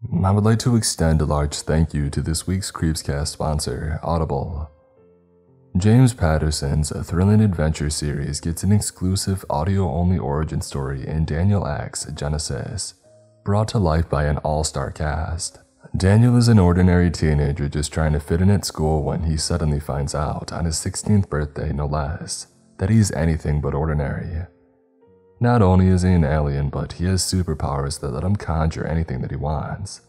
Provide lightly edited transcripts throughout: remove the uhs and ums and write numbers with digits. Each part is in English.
I would like to extend a large thank you to this week's Creepscast sponsor, Audible. James Patterson's thrilling adventure series gets an exclusive audio-only origin story in Daniel X, Genesis, brought to life by an all-star cast. Daniel is an ordinary teenager just trying to fit in at school when he suddenly finds out, on his 16th birthday no less, that he's anything but ordinary. Not only is he an alien, but he has superpowers that let him conjure anything that he wants.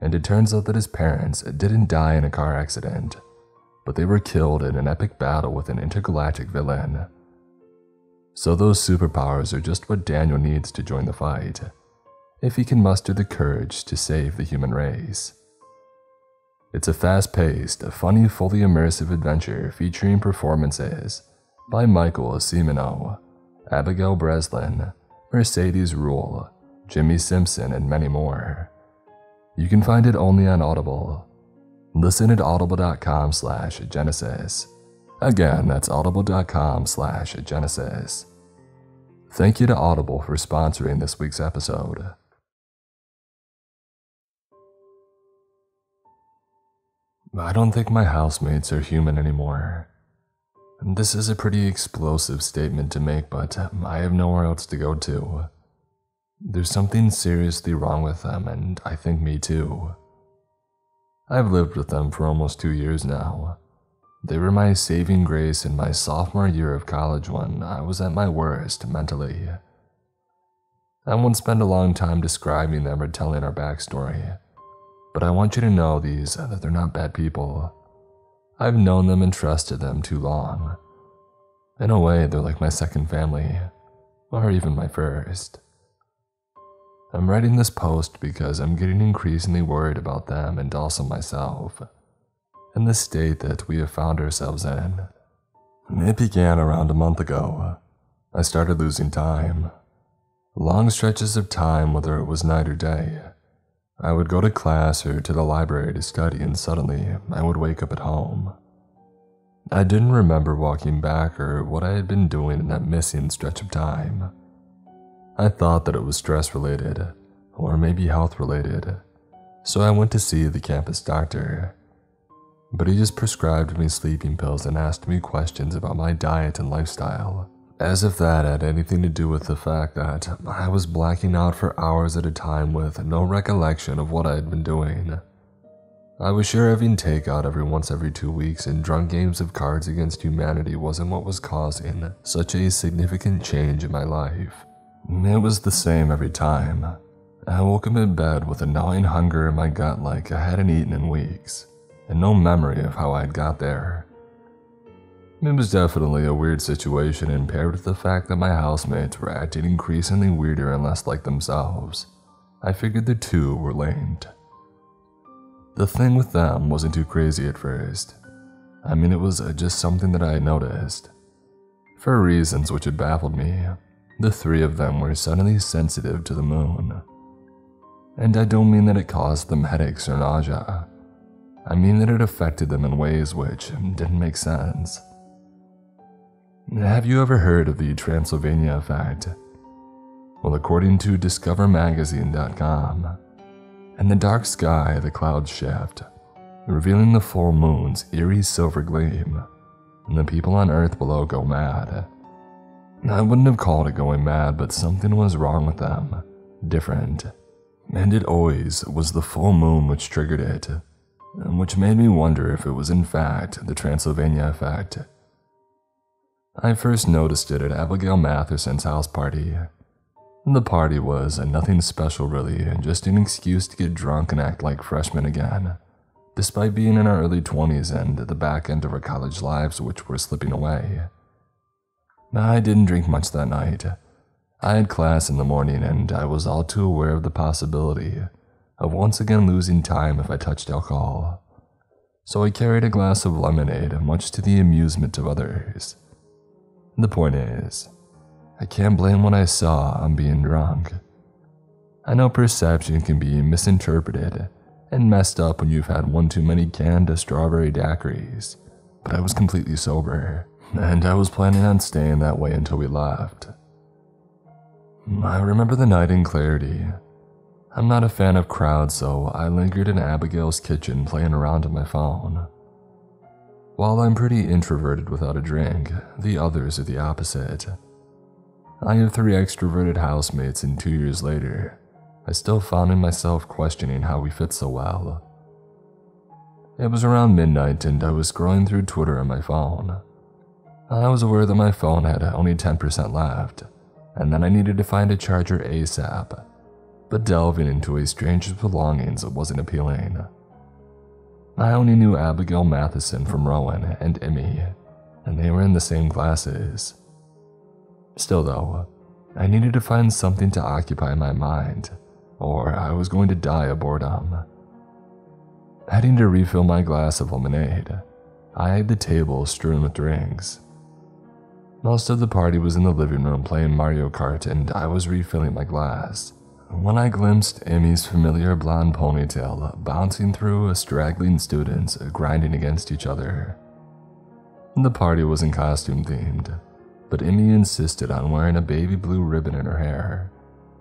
And it turns out that his parents didn't die in a car accident, but they were killed in an epic battle with an intergalactic villain. So those superpowers are just what Daniel needs to join the fight, if he can muster the courage to save the human race. It's a fast-paced, funny, fully immersive adventure featuring performances by Michael Cimino, Abigail Breslin, Mercedes Rule, Jimmy Simpson, and many more. You can find it only on Audible. Listen at audible.com/Genesis. Again, that's audible.com/Genesis. Thank you to Audible for sponsoring this week's episode. I don't think my housemates are human anymore. This is a pretty explosive statement to make, but I have nowhere else to go to. There's something seriously wrong with them, and I think me too. I've lived with them for almost 2 years now. They were my saving grace in my sophomore year of college when I was at my worst mentally. I won't spend a long time describing them or telling our backstory, but I want you to know that they're not bad people. I've known them and trusted them too long. In a way, they're like my second family, or even my first. I'm writing this post because I'm getting increasingly worried about them and also myself, and the state that we have found ourselves in. It began around a month ago. I started losing time. Long stretches of time, whether it was night or day. I would go to class or to the library to study, and suddenly I would wake up at home. I didn't remember walking back or what I had been doing in that missing stretch of time. I thought that it was stress-related, or maybe health-related, so I went to see the campus doctor. But he just prescribed me sleeping pills and asked me questions about my diet and lifestyle, as if that had anything to do with the fact that I was blacking out for hours at a time with no recollection of what I had been doing. I was sure having takeout every 2 weeks and drunk games of Cards Against Humanity wasn't what was causing such a significant change in my life. It was the same every time. I woke up in bed with a gnawing hunger in my gut like I hadn't eaten in weeks, and no memory of how I had got there. It was definitely a weird situation, and paired with the fact that my housemates were acting increasingly weirder and less like themselves, I figured the two were linked. The thing with them wasn't too crazy at first. It was just something that I had noticed. For reasons which had baffled me, the three of them were suddenly sensitive to the moon. And I don't mean that it caused them headaches or nausea. I mean that it affected them in ways which didn't make sense. Have you ever heard of the Transylvania effect? Well, according to DiscoverMagazine.com, in the dark sky the clouds shift, revealing the full moon's eerie silver gleam, and the people on Earth below go mad. I wouldn't have called it going mad, but something was wrong with them, different, and it always was the full moon which triggered it, which made me wonder if it was in fact the Transylvania effect. I first noticed it at Abigail Matherson's house party. The party was nothing special really, just an excuse to get drunk and act like freshmen again, despite being in our early 20s and the back end of our college lives which were slipping away. I didn't drink much that night. I had class in the morning, and I was all too aware of the possibility of once again losing time if I touched alcohol. So I carried a glass of lemonade, much to the amusement of others. The point is, I can't blame what I saw on being drunk. I know perception can be misinterpreted and messed up when you've had one too many canned strawberry daiquiris, but I was completely sober, and I was planning on staying that way until we left. I remember the night in clarity. I'm not a fan of crowds, so I lingered in Abigail's kitchen playing around on my phone. While I'm pretty introverted without a drink, the others are the opposite. I have 3 extroverted housemates, and 2 years later, I still found myself questioning how we fit so well. It was around midnight and I was scrolling through Twitter on my phone. I was aware that my phone had only 10% left, and that I needed to find a charger ASAP, but delving into a stranger's belongings wasn't appealing. I only knew Abigail Matheson from Rowan and Emmy, and they were in the same classes. Still though, I needed to find something to occupy my mind, or I was going to die of boredom. Heading to refill my glass of lemonade, I eyed the table strewn with drinks. Most of the party was in the living room playing Mario Kart, and I was refilling my glass when I glimpsed Emmy's familiar blonde ponytail bouncing through straggling students grinding against each other. The party wasn't costume themed, but Emmy insisted on wearing a baby blue ribbon in her hair,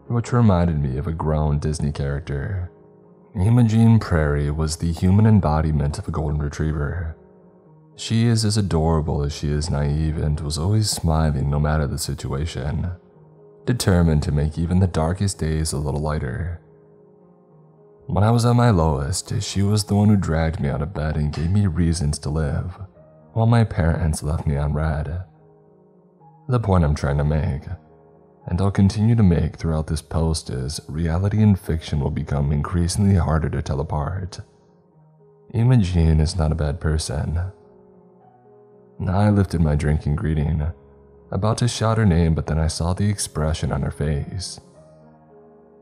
which reminded me of a grown Disney character. Imogen Prairie was the human embodiment of a golden retriever. She is as adorable as she is naive and was always smiling no matter the situation, determined to make even the darkest days a little lighter. When I was at my lowest, she was the one who dragged me out of bed and gave me reasons to live, while my parents left me on red. The point I'm trying to make, and I'll continue to make throughout this post, is reality and fiction will become increasingly harder to tell apart. Imogen is not a bad person. I lifted my drink in greeting, about to shout her name, but then I saw the expression on her face.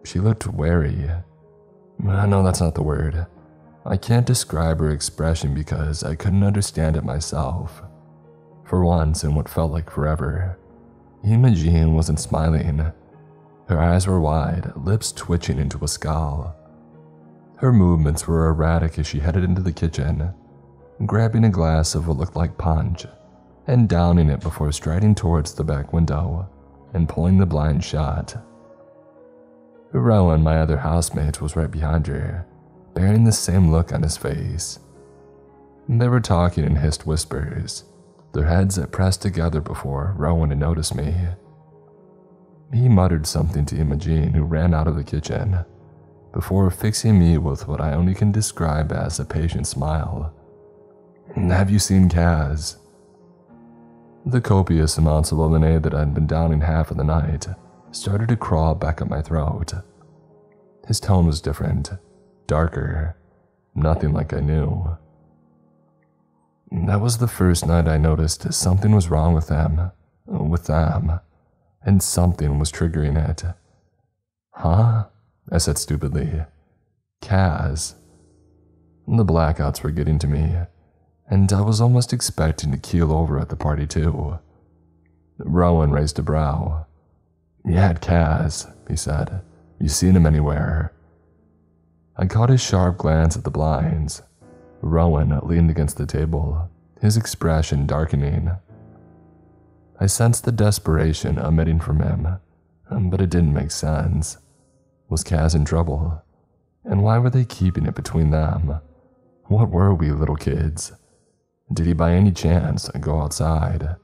She looked wary. No, that's not the word. I can't describe her expression because I couldn't understand it myself. For once, in what felt like forever, Imogen wasn't smiling. Her eyes were wide, lips twitching into a scowl. Her movements were erratic as she headed into the kitchen, grabbing a glass of what looked like punch and downing it before striding towards the back window and pulling the blind shut. Rowan, my other housemate, was right behind her, bearing the same look on his face. They were talking in hissed whispers, their heads pressed together before Rowan had noticed me. He muttered something to Imogen, who ran out of the kitchen, before fixing me with what I only can describe as a patient smile. "Have you seen Kaz?" The copious amounts of lemonade that I'd been downing half of the night started to crawl back up my throat. His tone was different, darker, nothing like I knew. That was the first night I noticed something was wrong with them, and something was triggering it. "Huh?" I said stupidly. "Kaz." The blackouts were getting to me, and I was almost expecting to keel over at the party too. Rowan raised a brow. "Yeah, Kaz," he said. "You seen him anywhere?" I caught his sharp glance at the blinds. Rowan leaned against the table, his expression darkening. I sensed the desperation emitting from him, but it didn't make sense. Was Kaz in trouble? And why were they keeping it between them? What were we, little kids? Did he by any chance go outside?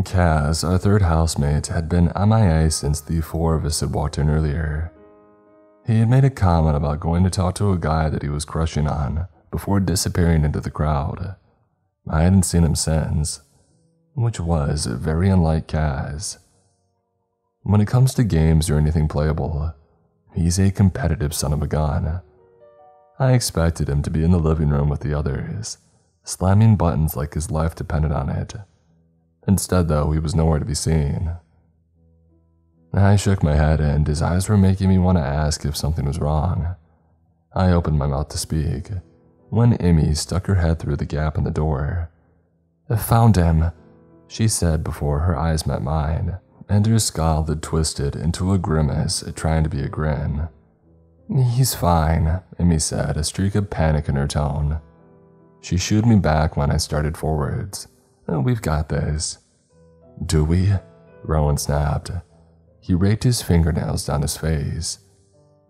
Kaz, our third housemate, had been MIA since the 4 of us had walked in earlier. He had made a comment about going to talk to a guy that he was crushing on before disappearing into the crowd. I hadn't seen him since, which was very unlike Kaz. When it comes to games or anything playable, he's a competitive son of a gun. I expected him to be in the living room with the others, slamming buttons like his life depended on it. Instead, though, he was nowhere to be seen. I shook my head, and his eyes were making me want to ask if something was wrong. I opened my mouth to speak, when Emmy stuck her head through the gap in the door. "I found him," she said before her eyes met mine, and her scowl had twisted into a grimace trying to be a grin. "He's fine," Emmy said, a streak of panic in her tone. She shooed me back when I started forwards. "We've got this." "Do we?" Rowan snapped. He raked his fingernails down his face.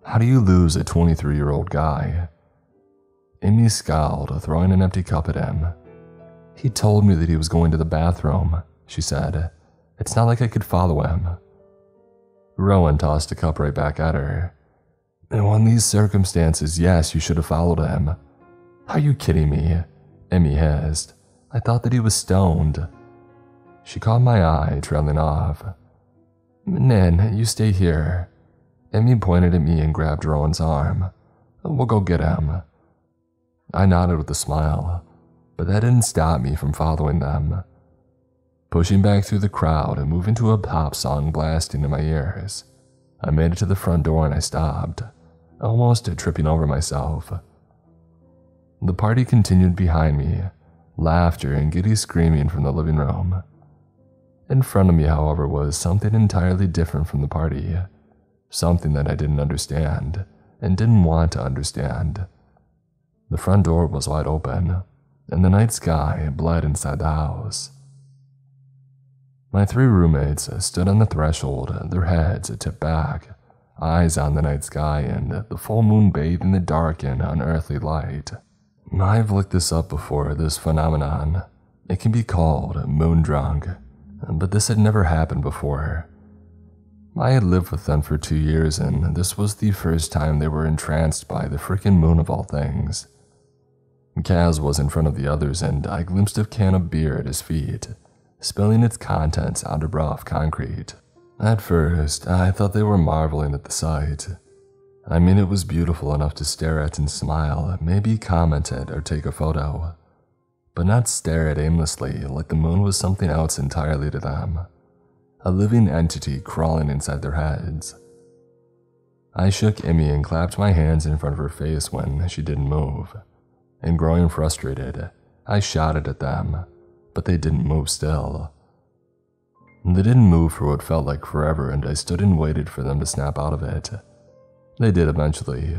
How do you lose a 23-year-old guy? Amy scowled, throwing an empty cup at him. He told me that he was going to the bathroom, she said. It's not like I could follow him. Rowan tossed the cup right back at her. Now, in these circumstances, yes, you should have followed him. Are you kidding me? Emmy hissed. I thought that he was stoned. She caught my eye, trailing off. Nin, you stay here. Emmy pointed at me and grabbed Rowan's arm. We'll go get him. I nodded with a smile, but that didn't stop me from following them. Pushing back through the crowd and moving to a pop song blasting in my ears, I made it to the front door and I stopped, almost tripping over myself. The party continued behind me, laughter and giddy screaming from the living room. In front of me, however, was something entirely different from the party, something that I didn't understand and didn't want to understand. The front door was wide open, and the night sky bled inside the house. My 3 roommates stood on the threshold, their heads tipped back, eyes on the night sky and the full moon bathing the dark in unearthly light. I've looked this up before, this phenomenon. It can be called moon drunk, but this had never happened before. I had lived with them for 2 years, and this was the first time they were entranced by the frickin' moon of all things. Kaz was in front of the others, and I glimpsed a can of beer at his feet, spilling its contents onto rough concrete. At first, I thought they were marveling at the sight. I mean, it was beautiful enough to stare at and smile, maybe comment it or take a photo, but not stare at aimlessly like the moon was something else entirely to them, a living entity crawling inside their heads. I shook Emmy and clapped my hands in front of her face when she didn't move. And growing frustrated, I shouted at them, but they didn't move still. They didn't move for what felt like forever, and I stood and waited for them to snap out of it. They did eventually,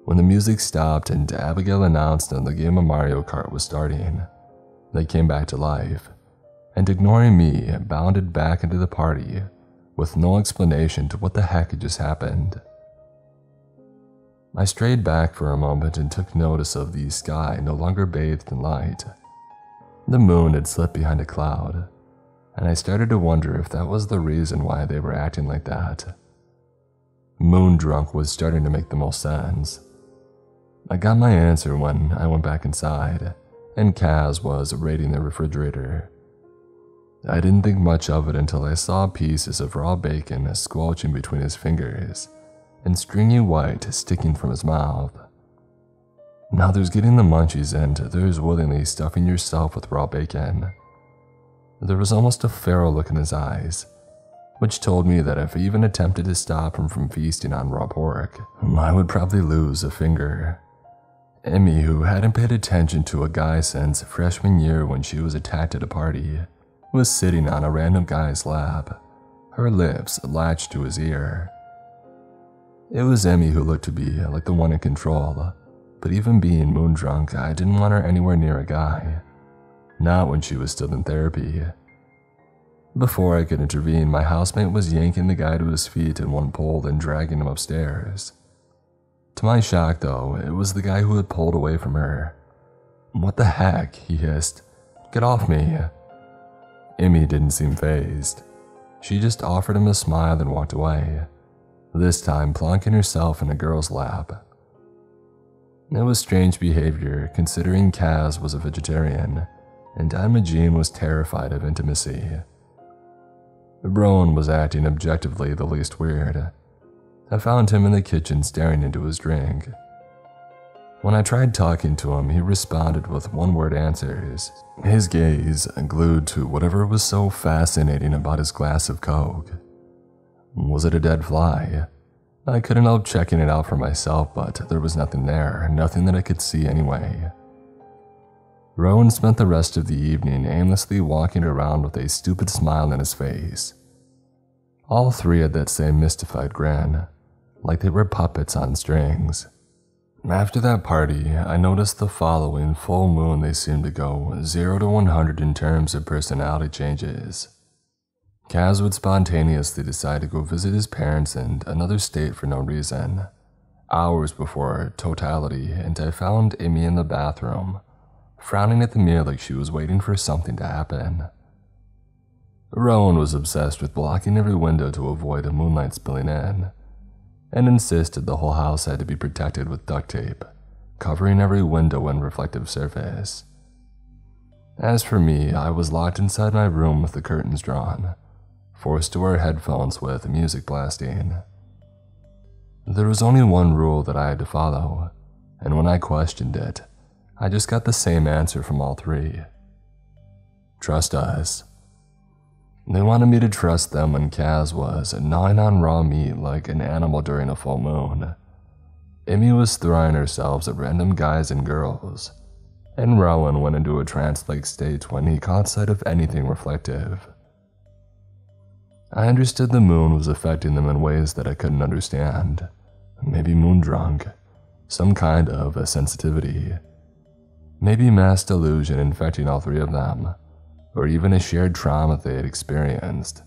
when the music stopped and Abigail announced that the game of Mario Kart was starting. They came back to life, and ignoring me, bounded back into the party, with no explanation to what the heck had just happened. I strayed back for a moment and took notice of the sky no longer bathed in light. The moon had slipped behind a cloud, and I started to wonder if that was the reason why they were acting like that. Moon drunk was starting to make the most sense. I got my answer when I went back inside, and Kaz was raiding the refrigerator. I didn't think much of it until I saw pieces of raw bacon squelching between his fingers, and stringy white sticking from his mouth. Now there's getting the munchies, and there's willingly stuffing yourself with raw bacon. There was almost a feral look in his eyes, which told me that if I even attempted to stop him from feasting on raw pork, I would probably lose a finger. Emmy, who hadn't paid attention to a guy since freshman year when she was attacked at a party, was sitting on a random guy's lap, her lips latched to his ear. It was Emmy who looked to be like the one in control, but even being moon drunk, I didn't want her anywhere near a guy. Not when she was still in therapy. Before I could intervene, my housemate was yanking the guy to his feet in one pull and dragging him upstairs. To my shock, though, it was the guy who had pulled away from her. What the heck? He hissed. Get off me. Emmy didn't seem fazed. She just offered him a smile and walked away, this time plonking herself in a girl's lap. It was strange behavior considering Kaz was a vegetarian, and Imogene was terrified of intimacy. Rowan was acting objectively the least weird. I found him in the kitchen staring into his drink. When I tried talking to him, he responded with one-word answers, his gaze glued to whatever was so fascinating about his glass of Coke. Was it a dead fly? I couldn't help checking it out for myself, but there was nothing there, nothing that I could see anyway. Rowan spent the rest of the evening aimlessly walking around with a stupid smile on his face. All 3 had that same mystified grin, like they were puppets on strings. After that party, I noticed the following full moon they seemed to go 0 to 100 in terms of personality changes. Kaz would spontaneously decide to go visit his parents in another state for no reason, hours before totality, and I found Amy in the bathroom, frowning at the mirror like she was waiting for something to happen. Rowan was obsessed with blocking every window to avoid the moonlight spilling in, and insisted the whole house had to be protected with duct tape, covering every window and reflective surface. As for me, I was locked inside my room with the curtains drawn, forced to wear headphones with music blasting. There was only one rule that I had to follow, and when I questioned it, I just got the same answer from all three. Trust us. They wanted me to trust them when Kaz was gnawing on raw meat like an animal during a full moon. Amy was throwing herself at random guys and girls, and Rowan went into a trance-like state when he caught sight of anything reflective. I understood the moon was affecting them in ways that I couldn't understand. Maybe moon drunk, some kind of a sensitivity. Maybe mass delusion infecting all three of them, or even a shared trauma they had experienced,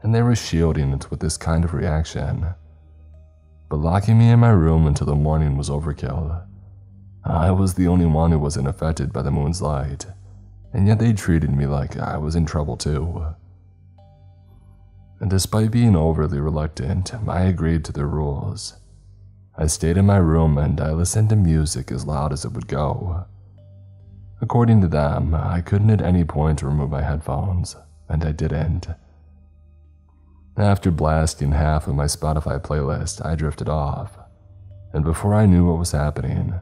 and they were shielding it with this kind of reaction. But locking me in my room until the morning was overkill. I was the only one who wasn't affected by the moon's light, and yet they treated me like I was in trouble too. And despite being overly reluctant, I agreed to their rules. I stayed in my room and I listened to music as loud as it would go. According to them, I couldn't at any point remove my headphones, and I didn't. After blasting half of my Spotify playlist, I drifted off, and before I knew what was happening,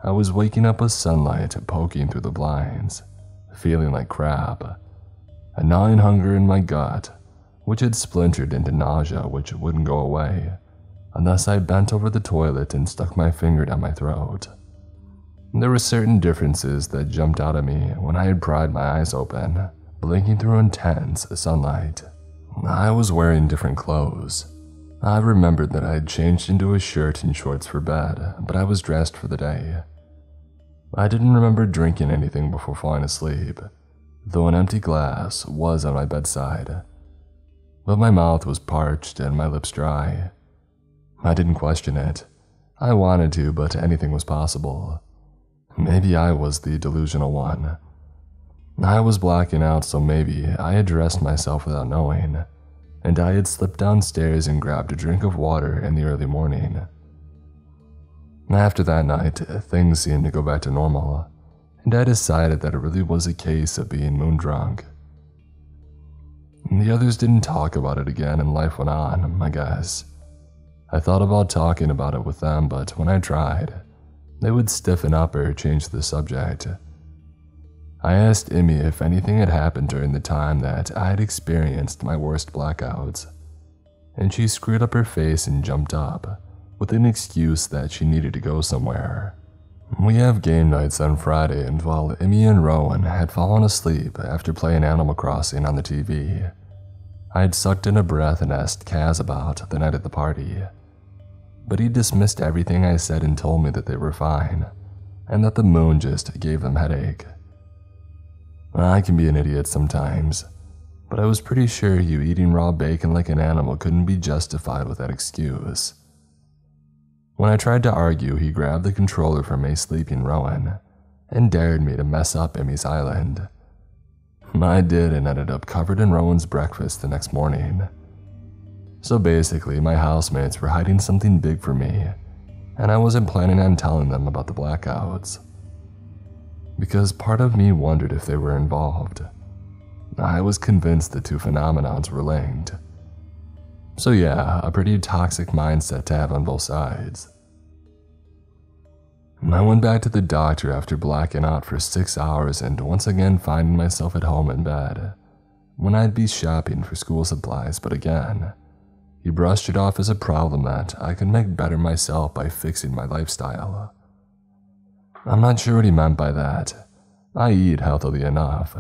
I was waking up with sunlight poking through the blinds, feeling like crap, a gnawing hunger in my gut, which had splintered into nausea which wouldn't go away unless I bent over the toilet and stuck my finger down my throat. There were certain differences that jumped out at me when I had pried my eyes open, blinking through intense sunlight. I was wearing different clothes. I remembered that I had changed into a shirt and shorts for bed, but I was dressed for the day. I didn't remember drinking anything before falling asleep, though an empty glass was at my bedside. But my mouth was parched and my lips dry. I didn't question it. I wanted to, but anything was possible. Maybe I was the delusional one. I was blacking out, so maybe I had dressed myself without knowing, and I had slipped downstairs and grabbed a drink of water in the early morning. After that night, things seemed to go back to normal, and I decided that it really was a case of being moon drunk. The others didn't talk about it again and life went on, I guess. I thought about talking about it with them, but when I tried, they would stiffen up or change the subject. I asked Emmy if anything had happened during the time that I had experienced my worst blackouts, and she screwed up her face and jumped up, with an excuse that she needed to go somewhere. We have game nights on Friday, and while Emmy and Rowan had fallen asleep after playing Animal Crossing on the TV, I had sucked in a breath and asked Kaz about the night at the party. But he dismissed everything I said and told me that they were fine, and that the moon just gave them headache. I can be an idiot sometimes, but I was pretty sure you eating raw bacon like an animal couldn't be justified with that excuse. When I tried to argue, he grabbed the controller from a sleeping Rowan and dared me to mess up Emmy's island. I did and ended up covered in Rowan's breakfast the next morning. So basically, my housemates were hiding something big from me, and I wasn't planning on telling them about the blackouts. Because part of me wondered if they were involved. I was convinced the two phenomenons were linked. So yeah, a pretty toxic mindset to have on both sides. I went back to the doctor after blacking out for 6 hours and once again finding myself at home in bed, when I'd be shopping for school supplies, but again, he brushed it off as a problem that I could make better myself by fixing my lifestyle. I'm not sure what he meant by that. I eat healthily enough.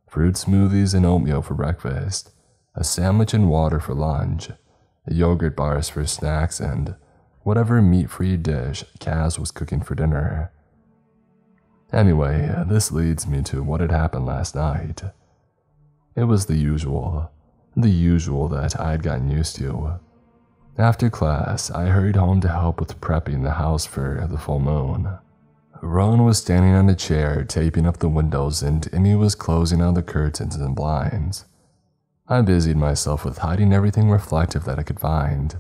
Fruit smoothies and oatmeal for breakfast, a sandwich and water for lunch, yogurt bars for snacks, and whatever meat-free dish Kaz was cooking for dinner. Anyway, this leads me to what had happened last night. It was the usual that I had gotten used to. After class, I hurried home to help with prepping the house for the full moon. Rowan was standing on a chair taping up the windows and Emmy was closing on the curtains and blinds. I busied myself with hiding everything reflective that I could find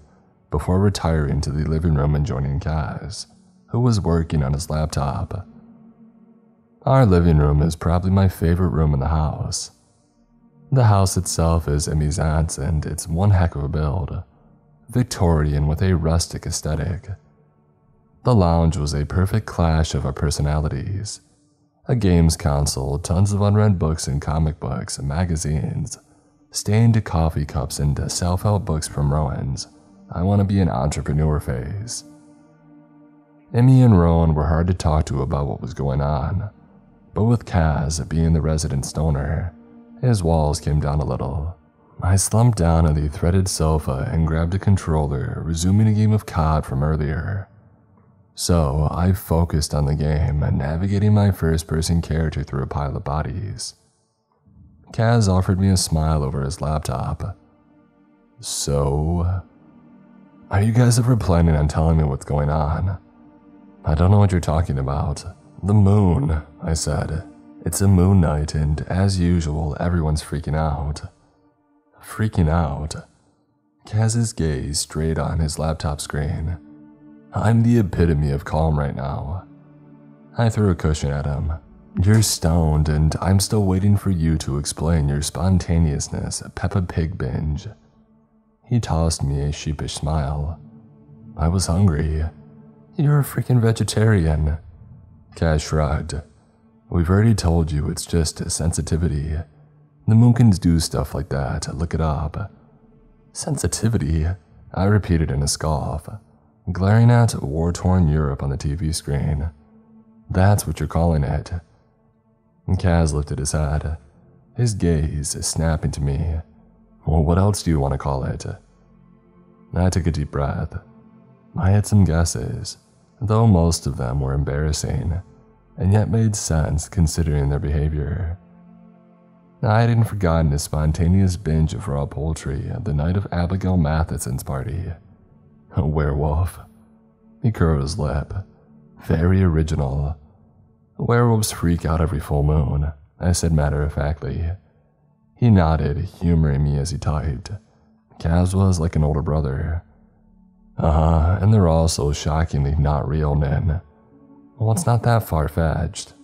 before retiring to the living room and joining Kaz, who was working on his laptop. Our living room is probably my favorite room in the house. The house itself is Emmy's aunt's and it's one heck of a build, Victorian with a rustic aesthetic. The lounge was a perfect clash of our personalities. A games console, tons of unread books and comic books and magazines, stained coffee cups and self-help books from Rowan's I Want to Be an Entrepreneur phase. Emmy and Rowan were hard to talk to about what was going on, but with Kaz being the resident stoner, his walls came down a little. I slumped down on the threaded sofa and grabbed a controller, resuming a game of COD from earlier. So I focused on the game and navigating my first-person character through a pile of bodies. Kaz offered me a smile over his laptop. So, are you guys ever planning on telling me what's going on? I don't know what you're talking about. The moon, I said. It's a moon night and, as usual, everyone's freaking out. Freaking out? Kaz's gaze strayed on his laptop screen. I'm the epitome of calm right now. I threw a cushion at him. You're stoned and I'm still waiting for you to explain your spontaneousness, Peppa Pig binge. He tossed me a sheepish smile. I was hungry. You're a freaking vegetarian. Kaz shrugged. We've already told you it's just a sensitivity. The Moonkins do stuff like that, look it up. Sensitivity? I repeated in a scoff, glaring at war-torn Europe on the TV screen. That's what you're calling it. Kaz lifted his head, his gaze snapping to me. Well, what else do you want to call it? I took a deep breath. I had some guesses, though most of them were embarrassing, and yet made sense considering their behavior. I hadn't forgotten his spontaneous binge of raw poultry the night of Abigail Matheson's party. A werewolf. He curled his lip. Very original. Werewolves freak out every full moon, I said matter-of-factly. He nodded, humoring me as he typed. Kaz was like an older brother. And they're also shockingly not real, Nin. Well, it's not that far-fetched.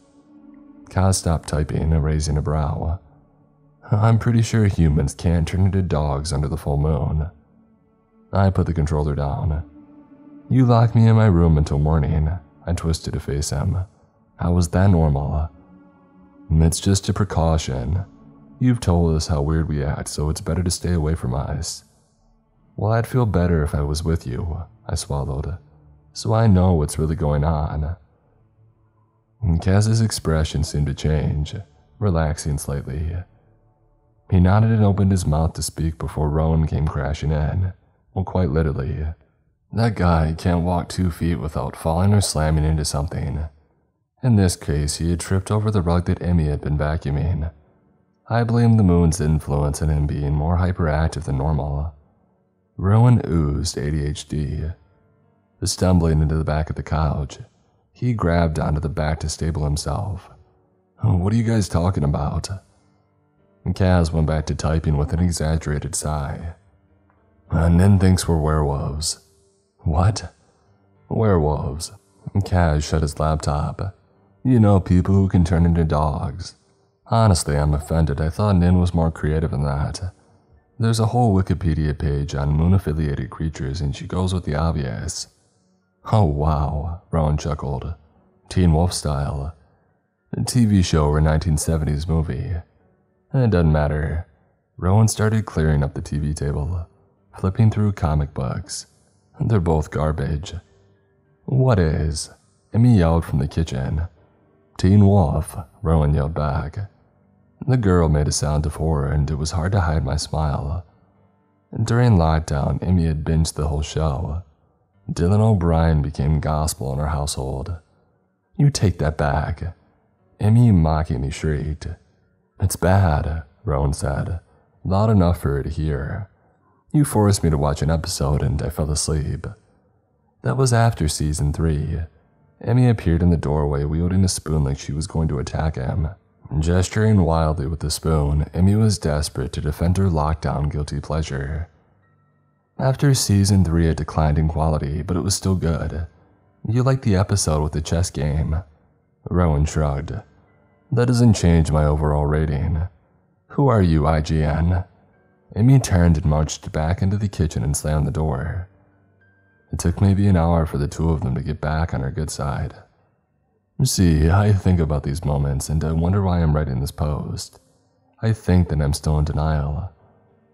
Kaz stopped typing, raising a brow. I'm pretty sure humans can't turn into dogs under the full moon. I put the controller down. You locked me in my room until morning. I twisted to face him. How was that normal? It's just a precaution. You've told us how weird we act, so it's better to stay away from us. Well, I'd feel better if I was with you, I swallowed, so I know what's really going on. Kaz's expression seemed to change, relaxing slightly. He nodded and opened his mouth to speak before Rowan came crashing in. Well, quite literally. That guy can't walk 2 feet without falling or slamming into something. In this case, he had tripped over the rug that Emmy had been vacuuming. I blamed the moon's influence in him being more hyperactive than normal. Rowan oozed ADHD. Stumbling into the back of the couch, he grabbed onto the back to stable himself. What are you guys talking about? Kaz went back to typing with an exaggerated sigh. Nin thinks we're werewolves. What? Werewolves. Kaz shut his laptop. You know, people who can turn into dogs. Honestly, I'm offended. I thought Nin was more creative than that. There's a whole Wikipedia page on moon-affiliated creatures and she goes with the obvious. Oh wow, Rowan chuckled. Teen Wolf style. A TV show or 1970s movie. It doesn't matter. Rowan started clearing up the TV table, flipping through comic books. They're both garbage. What is? Emmy yelled from the kitchen. Teen Wolf, Rowan yelled back. The girl made a sound of horror and it was hard to hide my smile. During lockdown, Emmy had binged the whole show. Dylan O'Brien became gospel in our household. You take that back. Emmy mockingly shrieked. It's bad, Rowan said, loud enough for her to hear. You forced me to watch an episode and I fell asleep. That was after season 3. Emmy appeared in the doorway wielding a spoon like she was going to attack him. Gesturing wildly with the spoon, Emmy was desperate to defend her lockdown guilty pleasure. After season 3 it declined in quality, but it was still good. You liked the episode with the chess game. Rowan shrugged. That doesn't change my overall rating. Who are you, IGN? Emmy turned and marched back into the kitchen and slammed the door. It took maybe an hour for the two of them to get back on her good side. See, I think about these moments and I wonder why I'm writing this post. I think that I'm still in denial.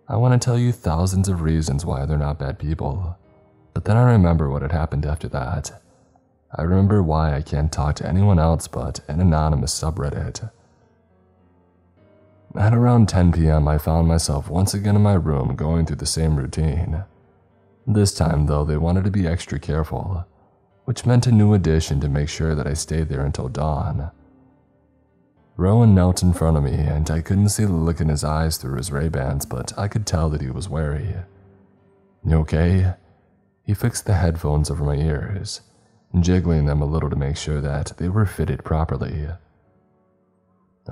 I want to tell you thousands of reasons why they're not bad people. But then I remember what had happened after that. I remember why I can't talk to anyone else but an anonymous subreddit. At around 10 p.m. I found myself once again in my room going through the same routine. This time though they wanted to be extra careful, which meant a new addition to make sure that I stayed there until dawn. Rowan knelt in front of me and I couldn't see the look in his eyes through his Ray-Bans, but I could tell that he was wary. You okay? He fixed the headphones over my ears, jiggling them a little to make sure that they were fitted properly.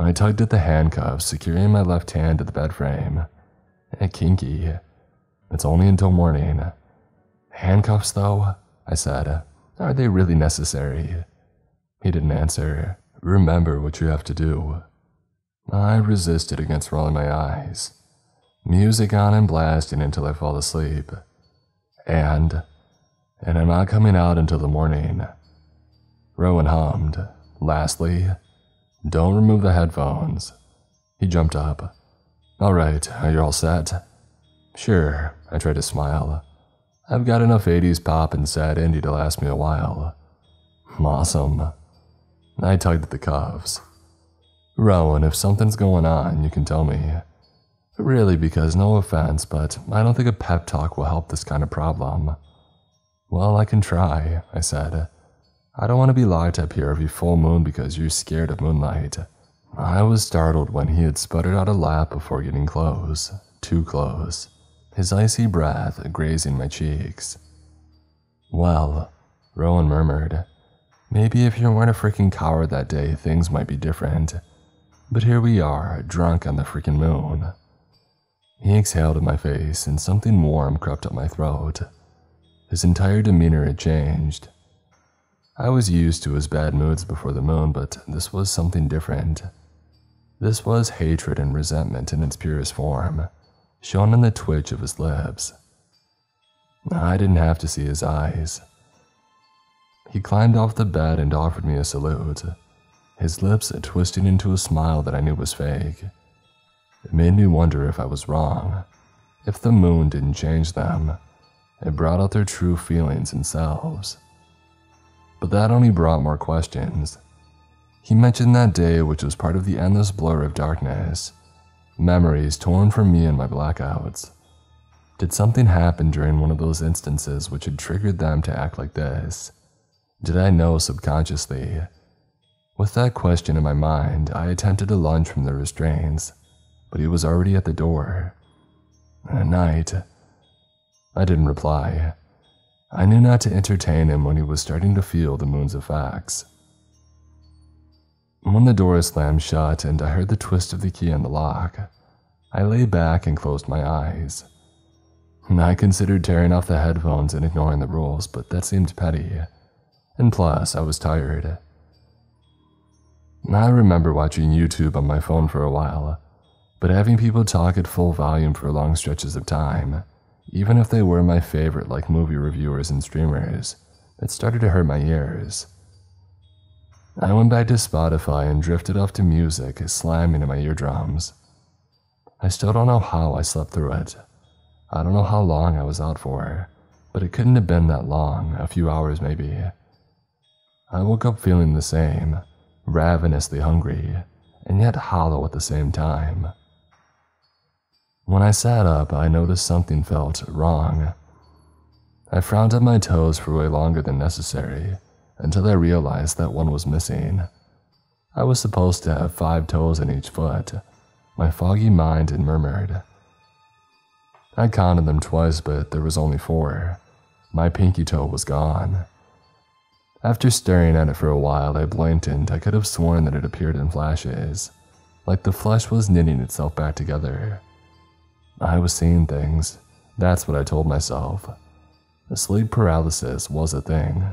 I tugged at the handcuffs, securing my left hand to the bed frame. Kinky. It's only until morning. Handcuffs, though? I said. Are they really necessary? He didn't answer. Remember what you have to do. I resisted against rolling my eyes. Music on and blasting until I fall asleep. And I'm not coming out until the morning. Rowan hummed. Lastly, don't remove the headphones. He jumped up. All right, are you all set? Sure, I tried to smile. I've got enough 80s pop and sad indie to last me a while. Awesome. I tugged at the cuffs. Rowan, if something's going on, you can tell me. Really, because no offense, but I don't think a pep talk will help this kind of problem. Well, I can try, I said. I don't want to be locked up here every full moon because you're scared of moonlight. I was startled when he had sputtered out a laugh before getting close, too close, his icy breath grazing my cheeks. Well, Rowan murmured, maybe if you weren't a freaking coward that day, things might be different. But here we are, drunk on the freaking moon. He exhaled in my face and something warm crept up my throat. His entire demeanor had changed. I was used to his bad moods before the moon, but this was something different. This was hatred and resentment in its purest form, shown in the twitch of his lips. I didn't have to see his eyes. He climbed off the bed and offered me a salute, his lips twisting into a smile that I knew was fake. It made me wonder if I was wrong, if the moon didn't change them. It brought out their true feelings and selves. But that only brought more questions. He mentioned that day, which was part of the endless blur of darkness, memories torn from me in my blackouts. Did something happen during one of those instances which had triggered them to act like this? Did I know subconsciously? With that question in my mind, I attempted to lunge from the restraints, but he was already at the door. At night. I didn't reply. I knew not to entertain him when he was starting to feel the moon's effects. When the door slammed shut and I heard the twist of the key in the lock, I lay back and closed my eyes. I considered tearing off the headphones and ignoring the rules, but that seemed petty. And plus, I was tired. I remember watching YouTube on my phone for a while, but having people talk at full volume for long stretches of time, even if they were my favorite like movie reviewers and streamers, it started to hurt my ears. I went back to Spotify and drifted off to music slamming in my eardrums. I still don't know how I slept through it. I don't know how long I was out for, but it couldn't have been that long, a few hours maybe. I woke up feeling the same, ravenously hungry, and yet hollow at the same time. When I sat up, I noticed something felt wrong. I frowned at my toes for way longer than necessary, until I realized that one was missing. I was supposed to have 5 toes in each foot. My foggy mind had murmured. I counted them twice, but there was only 4. My pinky toe was gone. After staring at it for a while, I blinked and I could have sworn that it appeared in flashes, like the flesh was knitting itself back together. I was seeing things. That's what I told myself. Sleep paralysis was a thing,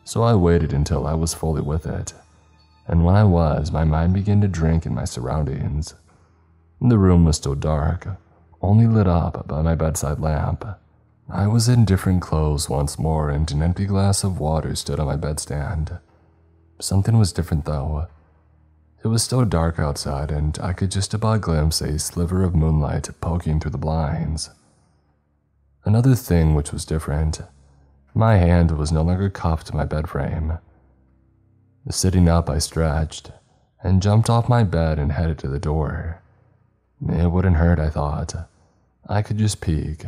so I waited until I was fully with it. And when I was, my mind began to drink in my surroundings. The room was still dark, only lit up by my bedside lamp. I was in different clothes once more, and an empty glass of water stood on my bedstand. Something was different though. It was still dark outside, and I could just about glimpse a sliver of moonlight poking through the blinds. Another thing which was different, my hand was no longer cuffed to my bed frame. Sitting up, I stretched and jumped off my bed and headed to the door. It wouldn't hurt, I thought. I could just peek.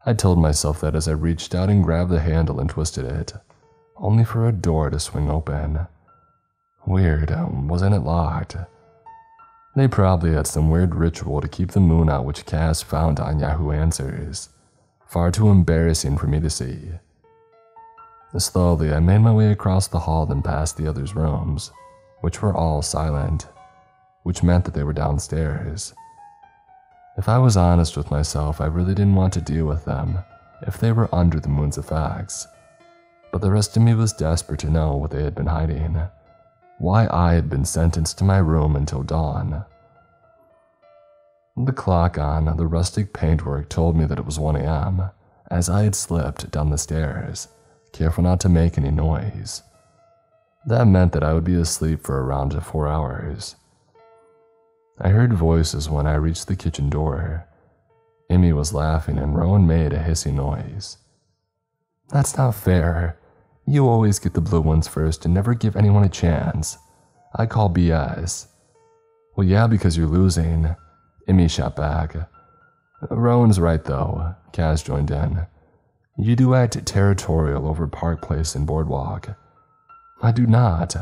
I told myself that as I reached out and grabbed the handle and twisted it, only for a door to swing open. Weird, wasn't it locked? They probably had some weird ritual to keep the moon out, which Cass found on Yahoo Answers. Far too embarrassing for me to see. Slowly, I made my way across the hall and past the others' rooms, which were all silent, which meant that they were downstairs. If I was honest with myself, I really didn't want to deal with them if they were under the moon's effects. But the rest of me was desperate to know what they had been hiding, why I had been sentenced to my room until dawn. The clock on the rustic paintwork told me that it was 1 a.m. as I had slipped down the stairs, careful not to make any noise. That meant that I would be asleep for around 4 hours. I heard voices when I reached the kitchen door. Emmy was laughing and Rowan made a hissing noise. "That's not fair. You always get the blue ones first and never give anyone a chance. I call BS. "Well, yeah, because you're losing," Emmy shot back. "Rowan's right though," Kaz joined in. "You do act territorial over Park Place and Boardwalk." "I do not."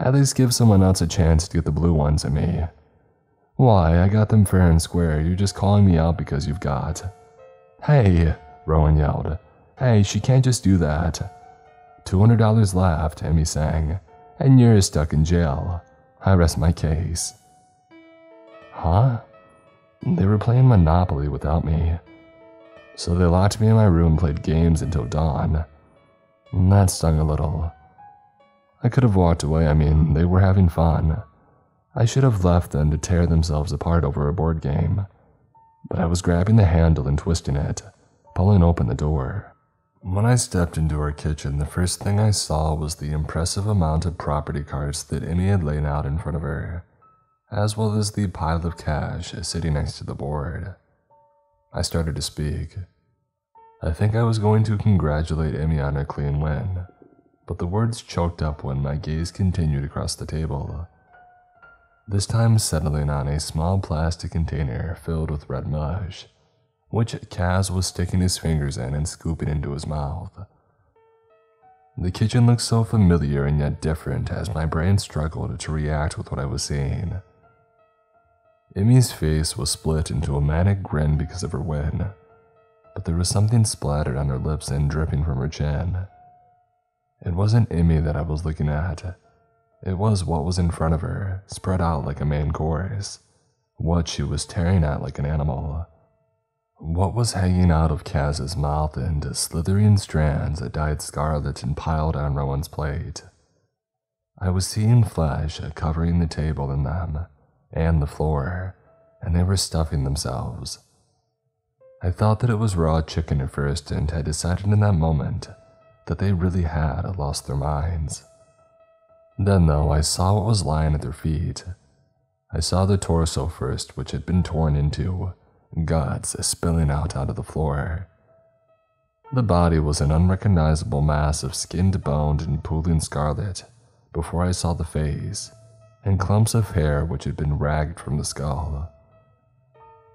"At least give someone else a chance to get the blue ones at me." "Why, I got them fair and square. You're just calling me out because you've got." "Hey," Rowan yelled. "Hey, she can't just do that." $200 left, Emmy sang. "And you're stuck in jail. I rest my case." Huh? They were playing Monopoly without me. So they locked me in my room and played games until dawn. That stung a little. I could have walked away. They were having fun. I should have left them to tear themselves apart over a board game. But I was grabbing the handle and twisting it, pulling open the door. When I stepped into our kitchen, the first thing I saw was the impressive amount of property cards that Emmy had laid out in front of her, as well as the pile of cash sitting next to the board. I started to speak. I think I was going to congratulate Emmy on her clean win, but the words choked up when my gaze continued across the table, this time settling on a small plastic container filled with red mush, which Kaz was sticking his fingers in and scooping into his mouth. The kitchen looked so familiar and yet different as my brain struggled to react with what I was seeing. Emmy's face was split into a manic grin because of her win, but there was something splattered on her lips and dripping from her chin. It wasn't Emmy that I was looking at. It was what was in front of her, spread out like a main course, what she was tearing at like an animal. What was hanging out of Kaz's mouth and slithering strands that dyed scarlet and piled on Rowan's plate. I was seeing flesh covering the table in them, and the floor, and they were stuffing themselves. I thought that it was raw chicken at first and had decided in that moment that they really had lost their minds. Then though, I saw what was lying at their feet. I saw the torso first, which had been torn into, guts spilling out onto the floor. The body was an unrecognizable mass of skinned bone and pooling scarlet before I saw the face and clumps of hair which had been ragged from the skull.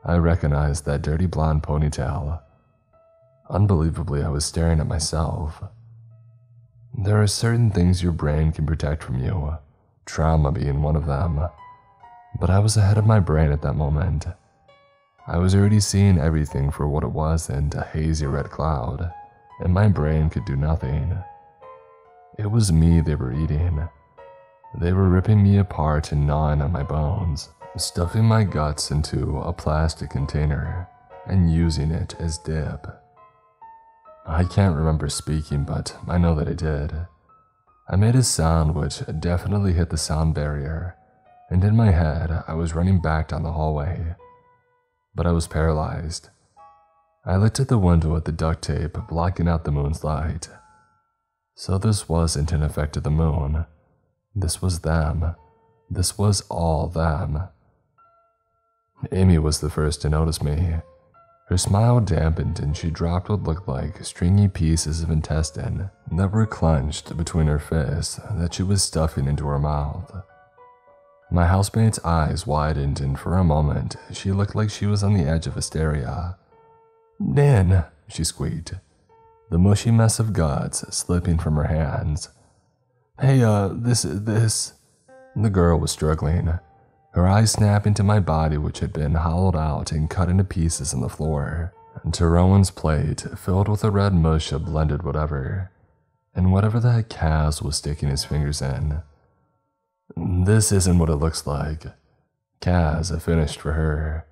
I recognized that dirty blonde ponytail. Unbelievably, I was staring at myself. There are certain things your brain can protect from you, trauma being one of them, but I was ahead of my brain at that moment. I was already seeing everything for what it was and a hazy red cloud, and my brain could do nothing. It was me they were eating. They were ripping me apart and gnawing on my bones, stuffing my guts into a plastic container and using it as dip. I can't remember speaking, but I know that I did. I made a sound which definitely hit the sound barrier, and in my head I was running back down the hallway. But I was paralyzed. I looked at the window at the duct tape blocking out the moon's light. So this wasn't an effect of the moon. This was them. This was all them. Amy was the first to notice me. Her smile dampened and she dropped what looked like stringy pieces of intestine that were clenched between her fists that she was stuffing into her mouth. My housemate's eyes widened and for a moment she looked like she was on the edge of hysteria. "Nin," she squeaked, the mushy mess of guts slipping from her hands. "Hey, this... The girl was struggling, her eyes snapping to my body which had been hollowed out and cut into pieces on the floor, and to Rowan's plate filled with a red mush of blended whatever, and whatever the heck Kaz was sticking his fingers in. "This isn't what it looks like." Kaz finished for her.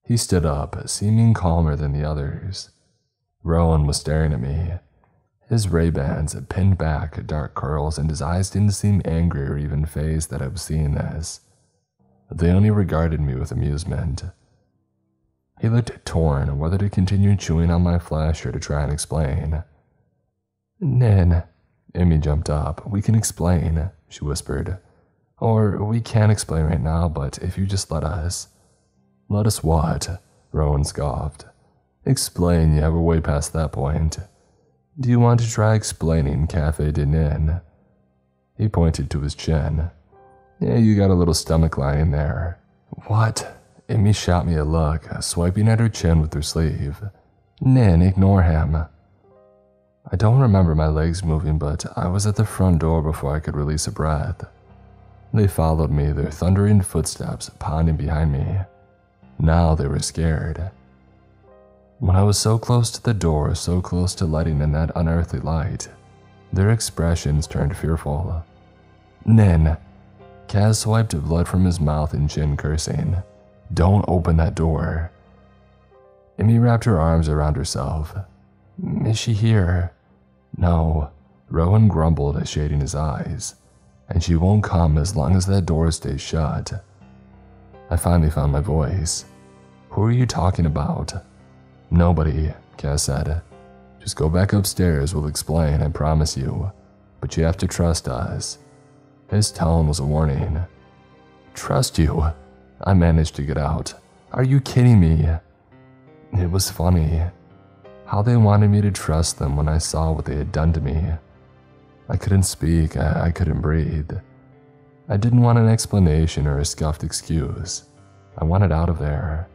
He stood up, seeming calmer than the others. Rowan was staring at me. His Ray-Bans pinned back dark curls and his eyes didn't seem angry or even fazed that I was seeing this. They only regarded me with amusement. He looked torn whether to continue chewing on my flesh or to try and explain. "Nin," Amy jumped up. "We can explain," she whispered. "Or we can't explain right now, but if you just let us." "Let us what?" Rowan scoffed. "Explain, yeah, we're way past that point. Do you want to try explaining Café de Nin?" He pointed to his chin. "Yeah, you got a little stomach lining there." "What?" Amy shot me a look, swiping at her chin with her sleeve. "Nin, ignore him." I don't remember my legs moving, but I was at the front door before I could release a breath. They followed me, their thundering footsteps pounding behind me. Now they were scared. When I was so close to the door, so close to letting in that unearthly light, their expressions turned fearful. "Nin." Kaz swiped blood from his mouth and chin, cursing. "Don't open that door." Amy wrapped her arms around herself. "Is she here?" "No," Rowan grumbled, shading his eyes. "And she won't come as long as that door stays shut." I finally found my voice. "Who are you talking about?" "Nobody," Kaz said. "Just go back upstairs, we'll explain, I promise you. But you have to trust us." His tone was a warning. "Trust you?" I managed to get out. "Are you kidding me?" It was funny. How they wanted me to trust them when I saw what they had done to me. I couldn't speak, I couldn't breathe. I didn't want an explanation or a scuffed excuse. I wanted out of there.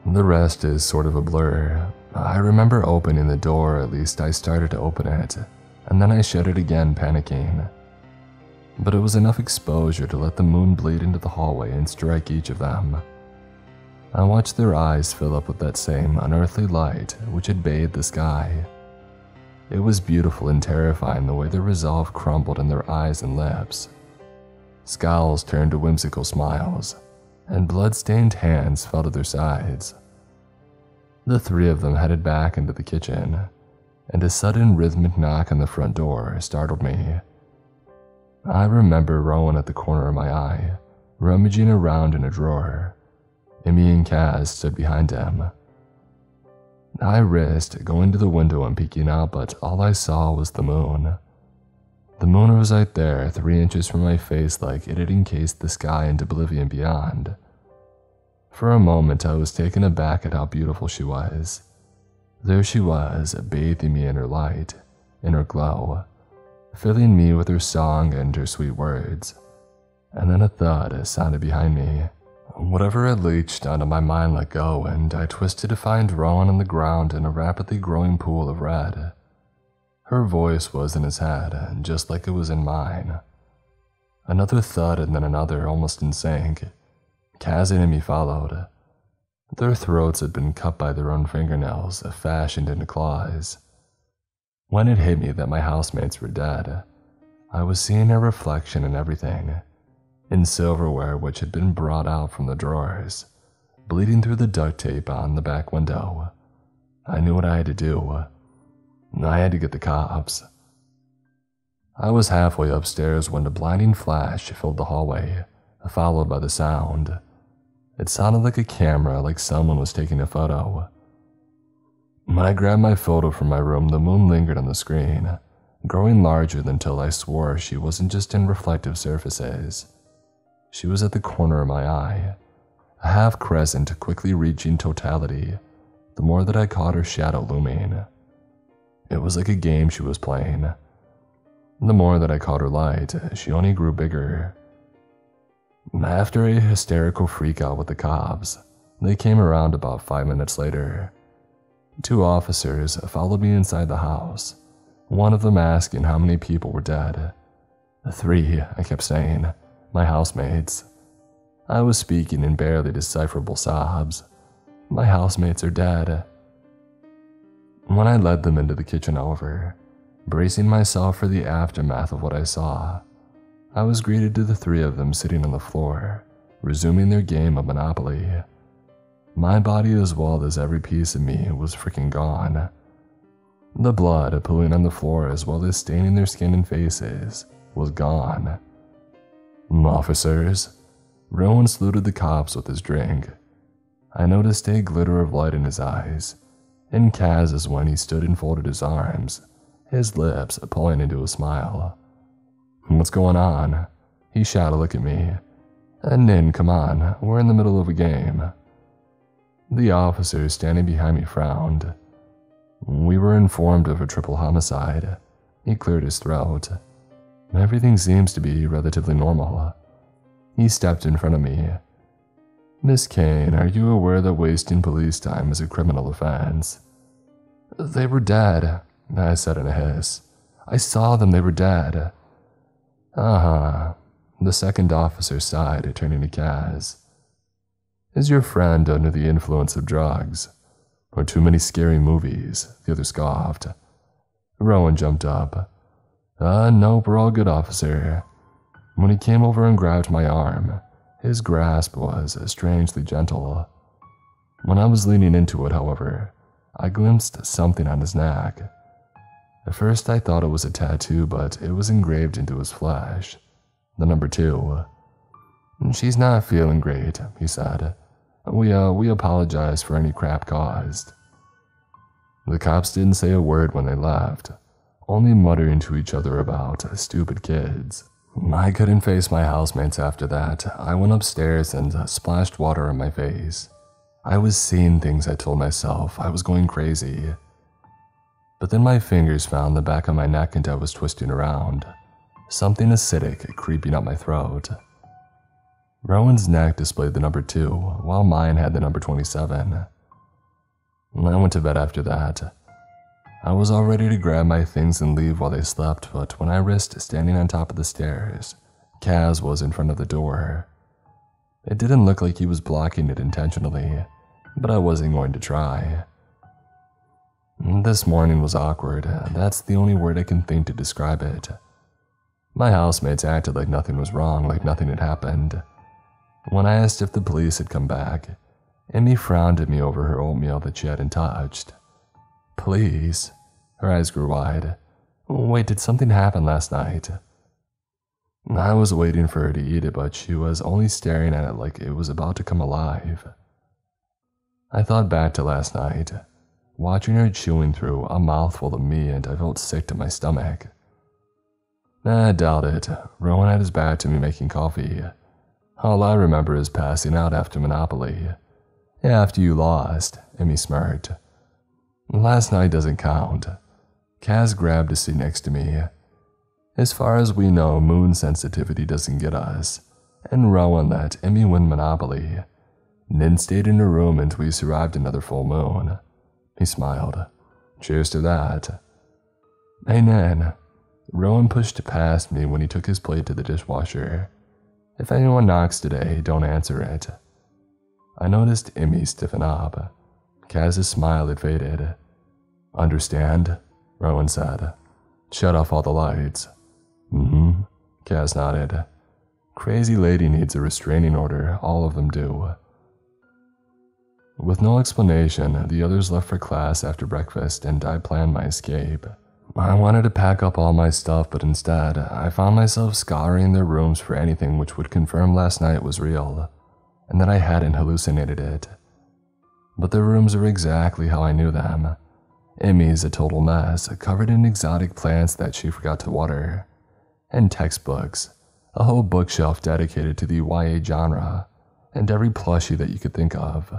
The rest is sort of a blur. I remember opening the door, at least I started to open it, and then I shut it again, panicking. But it was enough exposure to let the moon bleed into the hallway and strike each of them. I watched their eyes fill up with that same unearthly light which had bathed the sky. It was beautiful and terrifying the way their resolve crumbled in their eyes and lips. Scowls turned to whimsical smiles, and blood-stained hands fell to their sides. The three of them headed back into the kitchen, and a sudden rhythmic knock on the front door startled me. I remember Rowan at the corner of my eye, rummaging around in a drawer. Amy and Kaz stood behind him. I risked going to the window and peeking out, but all I saw was the moon. The moon was right there, 3 inches from my face, like it had encased the sky into oblivion beyond. For a moment I was taken aback at how beautiful she was. There she was, bathing me in her light, in her glow, filling me with her song and her sweet words. And then a thud sounded behind me. Whatever had leached onto my mind let go, and I twisted to find Rowan on the ground in a rapidly growing pool of red. Her voice was in his head, just like it was in mine. Another thud and then another, almost in sync. Kaz and Amy followed. Their throats had been cut by their own fingernails, fashioned into claws. When it hit me that my housemates were dead, I was seeing a reflection in everything, in silverware which had been brought out from the drawers, bleeding through the duct tape on the back window. I knew what I had to do. I had to get the cops. I was halfway upstairs when a blinding flash filled the hallway, followed by the sound. It sounded like a camera, like someone was taking a photo. When I grabbed my photo from my room, the moon lingered on the screen, growing larger until I swore she wasn't just in reflective surfaces. She was at the corner of my eye, a half crescent quickly reaching totality the more that I caught her shadow looming. It was like a game she was playing. The more that I caught her light, she only grew bigger. After a hysterical freakout with the cops, they came around about 5 minutes later. 2 officers followed me inside the house, one of them asking how many people were dead. 3, I kept saying, my housemates. I was speaking in barely decipherable sobs. My housemates are dead. When I led them into the kitchen, however, bracing myself for the aftermath of what I saw, I was greeted to the 3 of them sitting on the floor, resuming their game of Monopoly. My body, as well as every piece of me, was freaking gone. The blood pooling on the floor, as well as staining their skin and faces, was gone. Officers, Rowan saluted the cops with his drink. I noticed a glitter of light in his eyes, and Kaz's when he stood and folded his arms, his lips pulling into a smile. What's going on? He shouted, look at me. Nin, come on, we're in the middle of a game. The officer standing behind me frowned. We were informed of a triple homicide. He cleared his throat. Everything seems to be relatively normal. He stepped in front of me. Miss Kane, are you aware that wasting police time is a criminal offense? They were dead, I said in a hiss. I saw them, they were dead. Uh-huh. The second officer sighed, turning to Kaz. Is your friend under the influence of drugs? Or too many scary movies? The other scoffed. Rowan jumped up. Nope, we're all good, officer. When he came over and grabbed my arm, his grasp was strangely gentle. When I was leaning into it, however, I glimpsed something on his neck. At first I thought it was a tattoo, but it was engraved into his flesh. The number 2. She's not feeling great, he said. We apologize for any crap caused. The cops didn't say a word when they left, only muttering to each other about stupid kids. I couldn't face my housemates after that. I went upstairs and splashed water on my face. I was seeing things, I told myself. I was going crazy. But then my fingers found the back of my neck and I was twisting around, something acidic creeping up my throat. Rowan's neck displayed the number 2, while mine had the number 27. I went to bed after that. I was all ready to grab my things and leave while they slept, but when I risked standing on top of the stairs, Kaz was in front of the door. It didn't look like he was blocking it intentionally, but I wasn't going to try. This morning was awkward. That's the only word I can think to describe it. My housemates acted like nothing was wrong, like nothing had happened. When I asked if the police had come back, Emmy frowned at me over her oatmeal that she hadn't touched. Police? Her eyes grew wide. Wait, did something happen last night? I was waiting for her to eat it, but she was only staring at it like it was about to come alive. I thought back to last night, watching her chewing through a mouthful of me, and I felt sick to my stomach. I doubt it. Rowan had his back to me making coffee. All I remember is passing out after Monopoly. After you lost, Emmy smirked. Last night doesn't count. Kaz grabbed a seat next to me. As far as we know, moon sensitivity doesn't get us, and Rowan let Emmy win Monopoly. Nin stayed in her room until we survived another full moon. He smiled. Cheers to that. Hey, Nin. Rowan pushed past me when he took his plate to the dishwasher. If anyone knocks today, don't answer it. I noticed Emmy stiffen up. Kaz's smile had faded. "Understand?" Rowan said. "Shut off all the lights." "Mm-hmm," Kaz nodded. "Crazy lady needs a restraining order, all of them do." With no explanation, the others left for class after breakfast and I planned my escape. I wanted to pack up all my stuff, but instead, I found myself scouring their rooms for anything which would confirm last night was real, and that I hadn't hallucinated it. But their rooms were exactly how I knew them. Emmy's a total mess, covered in exotic plants that she forgot to water, and textbooks, a whole bookshelf dedicated to the YA genre, and every plushie that you could think of.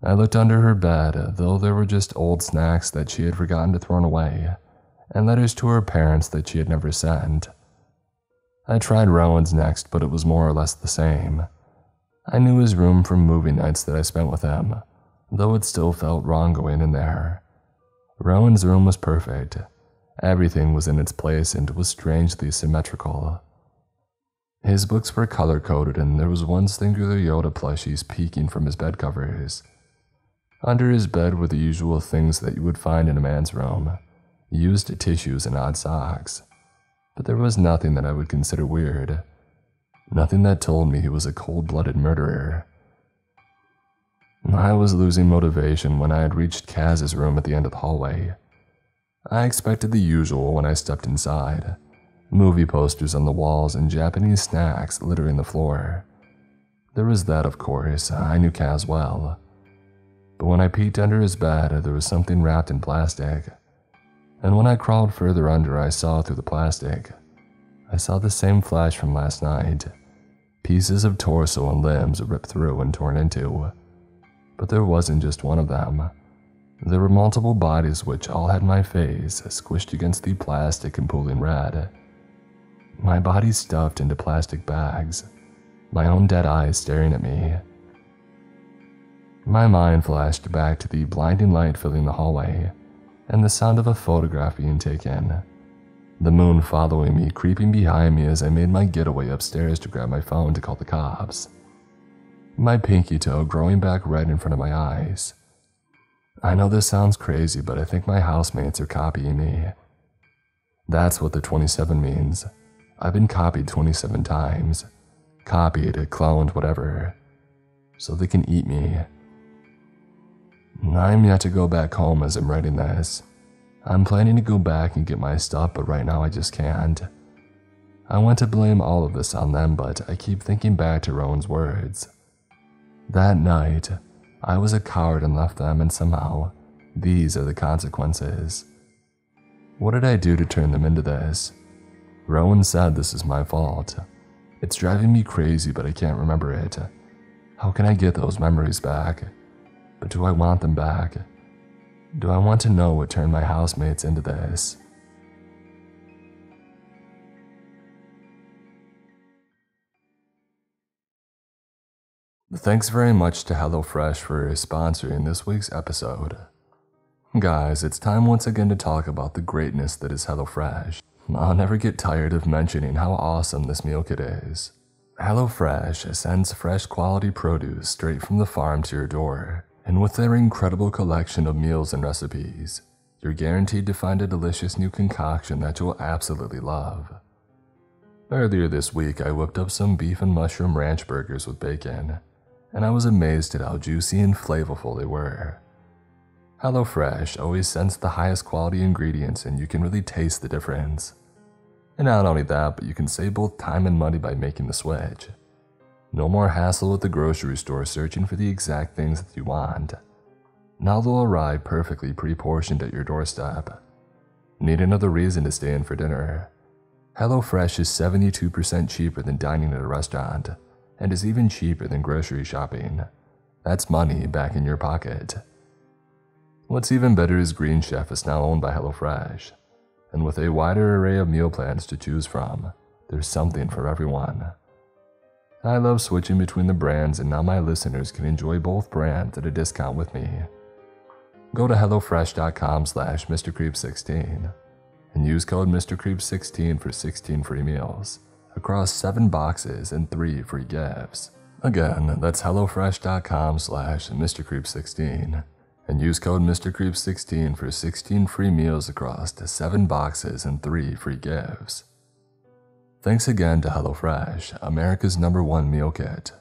I looked under her bed, though there were just old snacks that she had forgotten to throw away, and letters to her parents that she had never sent. I tried Rowan's next, but it was more or less the same. I knew his room from movie nights that I spent with him, though it still felt wrong going in there. Rowan's room was perfect. Everything was in its place and was strangely symmetrical. His books were color-coded, and there was one singular Yoda plushies peeking from his bed covers. Under his bed were the usual things that you would find in a man's room, used tissues and odd socks. But there was nothing that I would consider weird. Nothing that told me he was a cold-blooded murderer. I was losing motivation when I had reached Kaz's room at the end of the hallway. I expected the usual when I stepped inside. Movie posters on the walls and Japanese snacks littering the floor. There was that, of course. I knew Kaz well. But when I peeked under his bed, there was something wrapped in plastic. And when I crawled further under, I saw through the plastic. I saw the same flash from last night. Pieces of torso and limbs ripped through and torn into. But there wasn't just one of them. There were multiple bodies which all had my face squished against the plastic and pooling red. My body stuffed into plastic bags, my own dead eyes staring at me. My mind flashed back to the blinding light filling the hallway, and the sound of a photograph being taken. The moon following me, creeping behind me as I made my getaway upstairs to grab my phone to call the cops. My pinky toe growing back red in front of my eyes. I know this sounds crazy, but I think my housemates are copying me. That's what the 27 means. I've been copied 27 times. Copied, cloned, whatever. So they can eat me. I'm yet to go back home as I'm writing this. I'm planning to go back and get my stuff, but right now I just can't. I want to blame all of this on them, but I keep thinking back to Rowan's words. That night, I was a coward and left them, and somehow, these are the consequences. What did I do to turn them into this? Rowan said this is my fault. It's driving me crazy, but I can't remember it. How can I get those memories back? But do I want them back? Do I want to know what turned my housemates into this? Thanks very much to HelloFresh for sponsoring this week's episode. Guys, it's time once again to talk about the greatness that is HelloFresh. I'll never get tired of mentioning how awesome this meal kit is. HelloFresh sends fresh quality produce straight from the farm to your door, and with their incredible collection of meals and recipes, you're guaranteed to find a delicious new concoction that you'll absolutely love. Earlier this week, I whipped up some beef and mushroom ranch burgers with bacon, and I was amazed at how juicy and flavorful they were. HelloFresh always sends the highest quality ingredients, and you can really taste the difference. And not only that, but you can save both time and money by making the switch. No more hassle at the grocery store searching for the exact things that you want. Now they'll arrive perfectly pre-portioned at your doorstep. Need another reason to stay in for dinner? HelloFresh is 72% cheaper than dining at a restaurant, and is even cheaper than grocery shopping. That's money back in your pocket. What's even better is Green Chef is now owned by HelloFresh, and with a wider array of meal plans to choose from, there's something for everyone. I love switching between the brands, and now my listeners can enjoy both brands at a discount with me. Go to hellofresh.com/MrCreep16 and use code MrCreep16 for 16 free meals across 7 boxes and 3 free gifts. Again, that's hellofresh.com/MrCreep16 and use code MrCreep16 for 16 free meals across 7 boxes and 3 free gifts. Thanks again to HelloFresh, America's #1 meal kit.